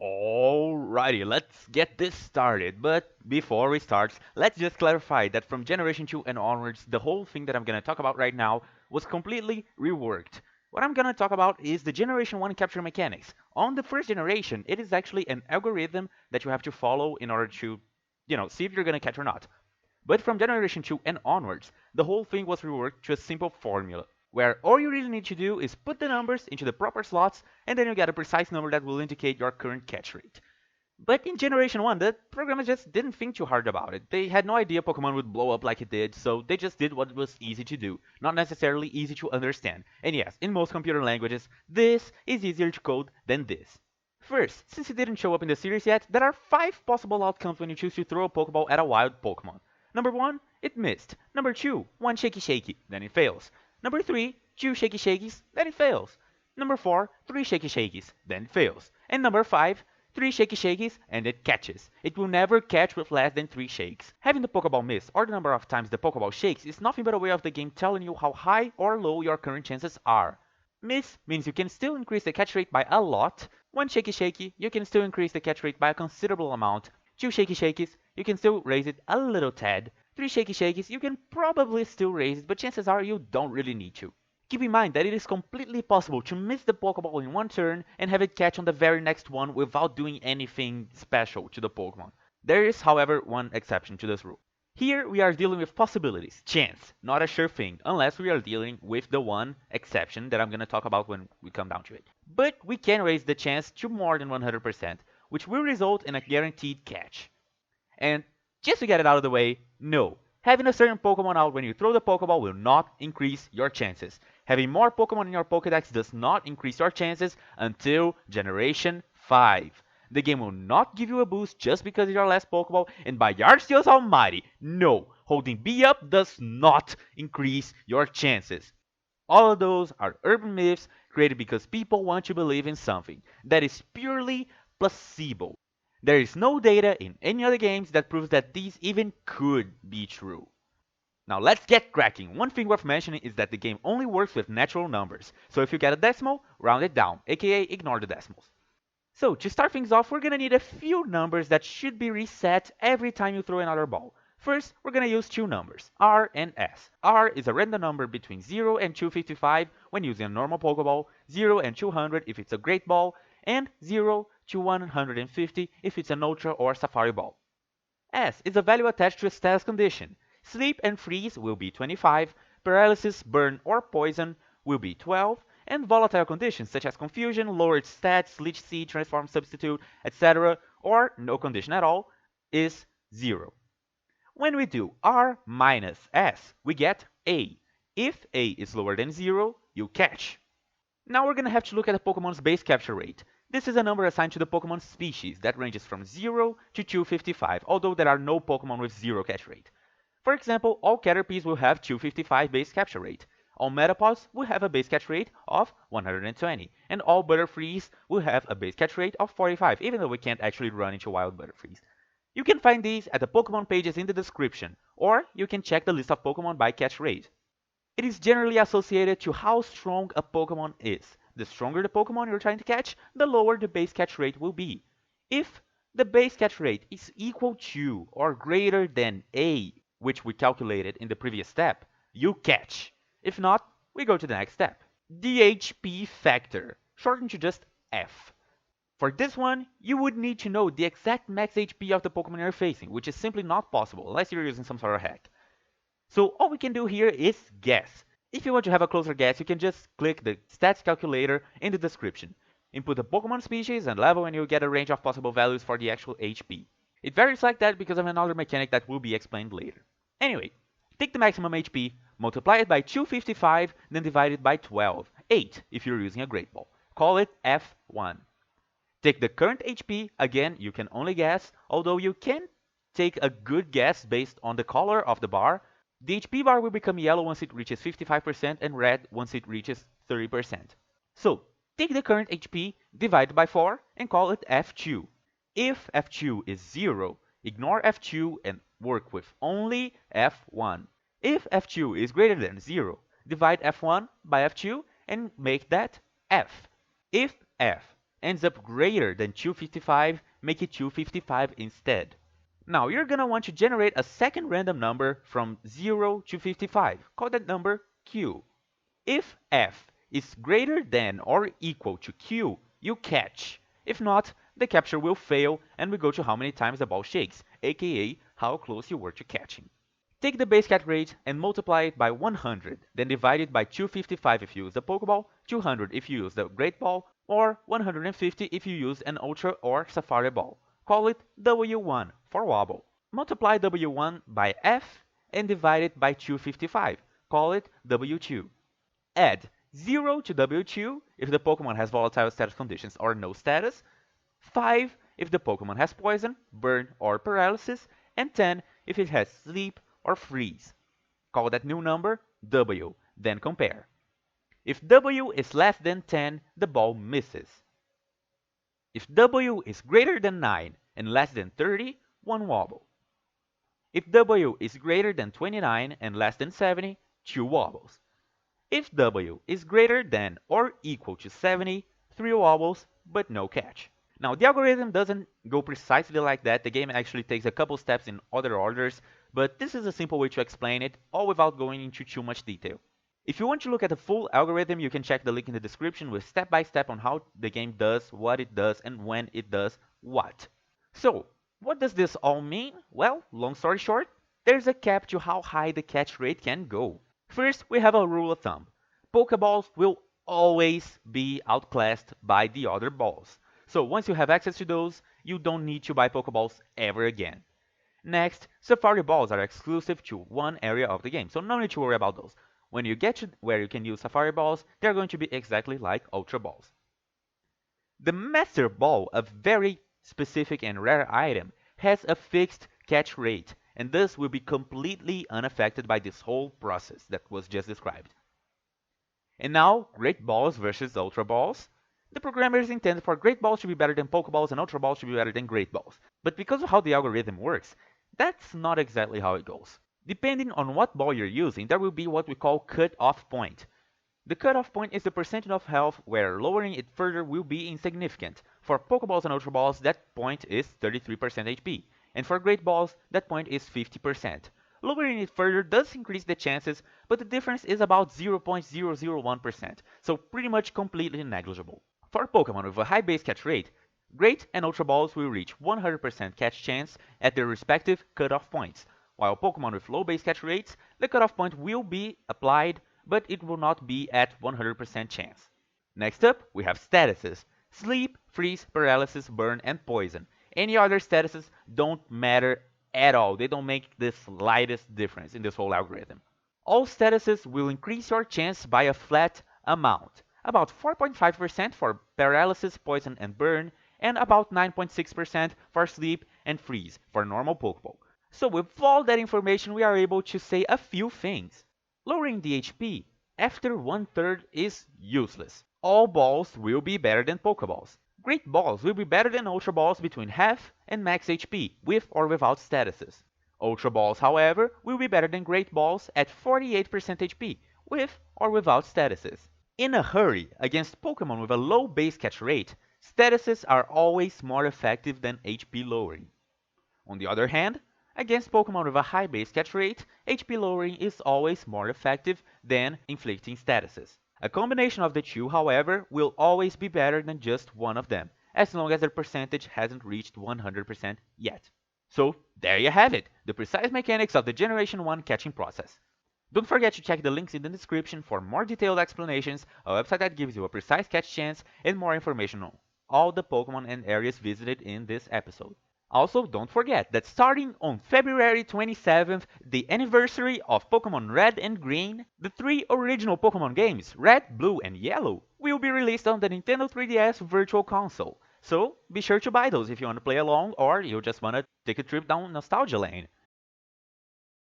Alrighty, let's get this started. But before we start, let's just clarify that from Generation 2 and onwards, the whole thing that I'm gonna talk about right now was completely reworked. What I'm gonna talk about is the Generation 1 capture mechanics. On the first generation, it is actually an algorithm that you have to follow in order to, see if you're gonna catch or not. But from Generation 2 and onwards, the whole thing was reworked to a simple formula, where all you really need to do is put the numbers into the proper slots, and then you get a precise number that will indicate your current catch rate. But in Generation 1, the programmers just didn't think too hard about it. They had no idea Pokemon would blow up like it did, so they just did what was easy to do, not necessarily easy to understand. And yes, in most computer languages, this is easier to code than this. First, since it didn't show up in the series yet, there are 5 possible outcomes when you choose to throw a Pokeball at a wild Pokemon. Number 1, it missed. Number 2, 1 shaky shaky, then it fails. Number 3, 2 shaky shakies, then it fails. Number 4, 3 shaky shakies, then it fails. And number 5, 3 shaky shakies, and it catches. It will never catch with less than 3 shakes. Having the Pokeball miss, or the number of times the Pokeball shakes, is nothing but a way of the game telling you how high or low your current chances are. Miss means you can still increase the catch rate by a lot. 1 shaky shaky, you can still increase the catch rate by a considerable amount. 2 shaky shakies, you can still raise it a little tad. 3 shaky shakies, you can probably still raise it, but chances are you don't really need to. Keep in mind that it is completely possible to miss the Pokeball in one turn and have it catch on the very next one without doing anything special to the Pokemon. There is, however, one exception to this rule. Here we are dealing with possibilities, chance, not a sure thing, unless we are dealing with the one exception that I'm going to talk about when we come down to it. But we can raise the chance to more than 100%, which will result in a guaranteed catch. And just to get it out of the way, no. Having a certain Pokemon out when you throw the Pokeball will not increase your chances. Having more Pokemon in your Pokédex does not increase your chances until Generation 5. The game will not give you a boost just because it's your last Pokeball, and by Yardstills Almighty, no, holding B up does not increase your chances. All of those are urban myths created because people want to believe in something that is purely placebo. There is no data in any other games that proves that these even could be true. Now let's get cracking. One thing worth mentioning is that the game only works with natural numbers. So if you get a decimal, round it down, aka ignore the decimals. So to start things off, we're gonna need a few numbers that should be reset every time you throw another ball. First, we're gonna use 2 numbers, R and S. R is a random number between 0 and 255 when using a normal Pokeball, 0 and 200 if it's a Great Ball, and 0 to 150 if it's an Ultra or Safari Ball. S is a value attached to a status condition. Sleep and freeze will be 25, paralysis, burn, or poison will be 12, and volatile conditions such as confusion, lowered stats, leech seed, transform substitute, etc., or no condition at all, is 0. When we do R minus S, we get A. If A is lower than 0, you catch. Now we're gonna have to look at a Pokemon's base capture rate. This is a number assigned to the Pokemon species that ranges from 0 to 255, although there are no Pokemon with 0 catch rate. For example, all Caterpies will have 255 base capture rate. All Metapods will have a base catch rate of 120, and all Butterfrees will have a base catch rate of 45, even though we can't actually run into wild Butterfrees. You can find these at the Pokemon pages in the description, or you can check the list of Pokemon by catch rate. It is generally associated to how strong a Pokemon is. The stronger the Pokemon you're trying to catch, the lower the base catch rate will be. If the base catch rate is equal to or greater than A, which we calculated in the previous step, you catch. If not, we go to the next step. The HP factor, shortened to just F. For this one, you would need to know the exact max HP of the Pokemon you're facing, which is simply not possible unless you're using some sort of hack. So all we can do here is guess. If you want to have a closer guess, you can just click the stats calculator in the description. Input the Pokemon species and level and you'll get a range of possible values for the actual HP. It varies like that because of another mechanic that will be explained later. Anyway, take the maximum HP, multiply it by 255, then divide it by 12. 8 if you're using a Great Ball. Call it F1. Take the current HP, again you can only guess, although you can take a good guess based on the color of the bar. The HP bar will become yellow once it reaches 55% and red once it reaches 30%. So, take the current HP, divide by 4, and call it F2. If F2 is 0, ignore F2 and work with only F1. If F2 is greater than 0, divide F1 by F2 and make that F. If F ends up greater than 255, make it 255 instead. Now you're gonna want to generate a second random number from 0 to 55. Call that number Q. If f is greater than or equal to Q, you catch. If not, the capture will fail and we go to how many times the ball shakes, aka how close you were to catching. Take the base catch rate and multiply it by 100, then divide it by 255 if you use the Pokeball, 200 if you use the Great Ball, or 150 if you use an Ultra or Safari Ball. Call it W1 for Wobble. Multiply W1 by F and divide it by 255. Call it W2. Add 0 to W2 if the Pokemon has volatile status conditions or no status, 5 if the Pokemon has poison, burn, or paralysis, and 10 if it has sleep or freeze. Call that new number W, then compare. If W is less than 10, the ball misses. If W is greater than 9 and less than 30, one wobble. If W is greater than 29 and less than 70, two wobbles. If W is greater than or equal to 70, three wobbles, but no catch. Now, the algorithm doesn't go precisely like that. The game actually takes a couple steps in other orders, but this is a simple way to explain it, all without going into too much detail. If you want to look at the full algorithm, you can check the link in the description with step by step on how the game does, what it does, and when it does what. So, what does this all mean? Well, long story short, there's a cap to how high the catch rate can go. First, we have a rule of thumb. Pokeballs will always be outclassed by the other balls. So once you have access to those, you don't need to buy Pokeballs ever again. Next, Safari Balls are exclusive to one area of the game, so no need to worry about those. When you get to where you can use Safari Balls, they're going to be exactly like Ultra Balls. The Master Ball, a very specific and rare item, has a fixed catch rate, and thus will be completely unaffected by this whole process that was just described. And now, Great Balls versus Ultra Balls. The programmers intended for Great Balls to be better than Pokeballs and Ultra Balls to be better than Great Balls. But because of how the algorithm works, that's not exactly how it goes. Depending on what ball you're using, there will be what we call cut-off point. The cut-off point is the percentage of health where lowering it further will be insignificant. For Pokeballs and Ultra Balls, that point is 33% HP, and for Great Balls, that point is 50%. Lowering it further does increase the chances, but the difference is about 0.001%, so pretty much completely negligible. For Pokemon with a high base catch rate, Great and Ultra Balls will reach 100% catch chance at their respective cutoff points, while Pokemon with low base catch rates, the cutoff point will be applied, but it will not be at 100% chance. Next up, we have statuses: Sleep, Freeze, Paralysis, Burn, and Poison. Any other statuses don't matter at all. They don't make the slightest difference in this whole algorithm. All statuses will increase your chance by a flat amount. About 4.5% for Paralysis, Poison, and Burn, and about 9.6% for Sleep and Freeze for normal Pokeball. So with all that information, we are able to say a few things. Lowering the HP after 1/3 is useless. All balls will be better than Pokeballs. Great Balls will be better than Ultra Balls between half and max HP, with or without statuses. Ultra Balls, however, will be better than Great Balls at 48% HP, with or without statuses. In a hurry, against Pokemon with a low base catch rate, statuses are always more effective than HP lowering. On the other hand, against Pokemon with a high base catch rate, HP lowering is always more effective than inflicting statuses. A combination of the two, however, will always be better than just one of them, as long as their percentage hasn't reached 100% yet. So, there you have it, the precise mechanics of the Generation 1 catching process. Don't forget to check the links in the description for more detailed explanations, a website that gives you a precise catch chance, and more information on all the Pokemon and areas visited in this episode. Also, don't forget that starting on February 27th, the anniversary of Pokémon Red and Green, the 3 original Pokémon games, Red, Blue, and Yellow, will be released on the Nintendo 3DS Virtual Console. So, be sure to buy those if you want to play along or you just want to take a trip down nostalgia lane.